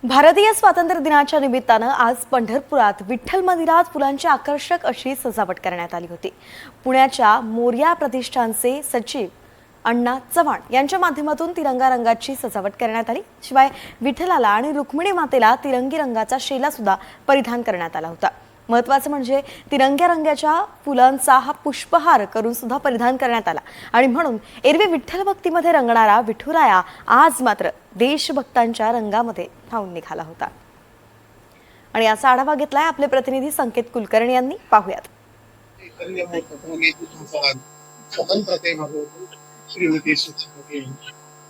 भारतीय स्वातंत्र्य दिनाच्या निमित्तानं आज पंढरपुरात विठ्ठल मंदिरात फुलांची आकर्षक अशी सजावट करण्यात आली होती। पुण्याच्या मोरया प्रतिष्ठानचे सचिव अण्णा चव्हाण यांच्या माध्यमातून तिरंगा रंगाची सजावट करण्यात आली। शिवाय विठ्ठलाला आणि रुक्मिणी मातेला तिरंगी रंगाचा शेला सुद्धा परिधान करण्यात आला होता। महत्त्वाचं म्हणजे तिरंग्या रंगाच्या फुलांचा हा पुष्पहार करून सुद्धा परिधान करण्यात आला आणि म्हणून एरवी विठ्ठल भक्तीमध्ये रंगणारा विठुराया आज मात्र देशभक्तांच्या रंगामध्ये धावून निघाला होता। आणि याचा आढावा घेतलाय आपले प्रतिनिधी संकेत कुलकर्णी यांनी। पाहूयात। श्रीमती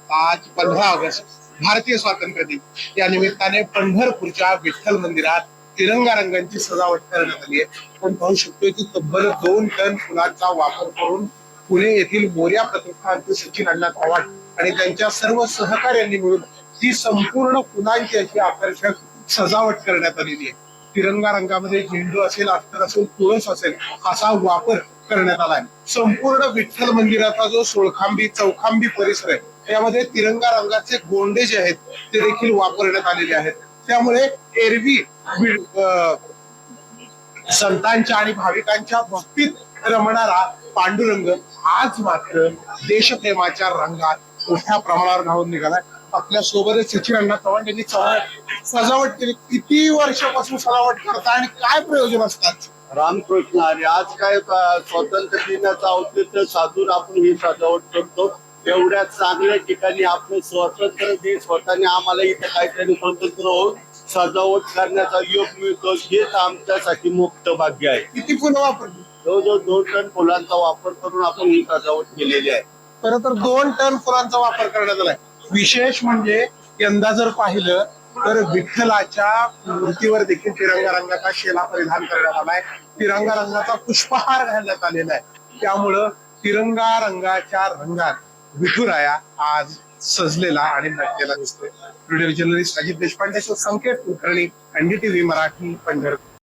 आज 15 ऑगस्ट भारतीय स्वातंत्र्य दिन या निमित्ताने पंढरपूरच्या विठ्ठल मंदिरात तिरंगा रंगांची सजावट करण्यात आली आहे। आपण पाहू शकतो की तब्बल 2 टन फुलांचा वापर करून पुणे येथील मोरया प्रतिष्ठानचे सचिव अण्णा चव्हाण आणि त्यांच्या सर्व सहकार्यांनी मिळून ही संपूर्ण फुलांची अशी आकर्षक सजावट करण्यात आलेली आहे। तिरंगा रंगामध्ये झेंडू असेल, अस्तर असेल, तुळस असेल असा वापर करण्यात आलाय। संपूर्ण विठ्ठल मंदिराचा जो सोळखांबी चौखांबी परिसर आहे यामध्ये तिरंगा रंगाचे गोंडे जे आहेत ते देखील वापरण्यात आलेले आहेत। त्यामुळे एरवी संतांच्या आणि भाविकांच्या भक्तीत रमणारा पांडुरंग आज मात्र देशप्रेमाच्या रंगात मोठ्या प्रमाणावर धावून निघालाय। आपल्या सोबतच सचिव अण्णा चव्हाण यांनी सजावट केली। किती वर्षापासून सजावट करता आणि काय प्रयोजन असतात? रामकृष्ण आणि आज काय स्वातंत्र्य दिनाचं औचित्य साधून आपण ही सजावट करतो। एवढ्या चांगल्या ठिकाणी आपण स्वातंत्र्य दिन स्वतःने आम्हाला इथे काहीतरी स्वतंत्र होऊन सजावट करण्याचा योग मिळतो, हेच आमच्यासाठी मुक्त भाग्य आहे। किती फुलं वापरली? जवळजवळ 2 टन फुलांचा वापर करून आपण ही सजावट केलेली आहे। खरं तर 2 टन फुलांचा वापर करण्यात आलाय। विशेष म्हणजे यंदा जर पाहिलं तर विठ्ठलाच्या मूर्तीवर देखील तिरंगा रंगाचा शेला परिधान करण्यात आलाय। तिरंगा रंगाचा पुष्पहार घालण्यात आलेला आहे। त्यामुळं तिरंगा रंगाच्या रंगात विठुराया आज सजलेला आणि नटलेला दिसतोय। व्हिडिओ जर्नलिस्ट अजित देशपांडे, संकेत कुलकर्णी, एनडीटीव्ही मराठी, पंढरपूर।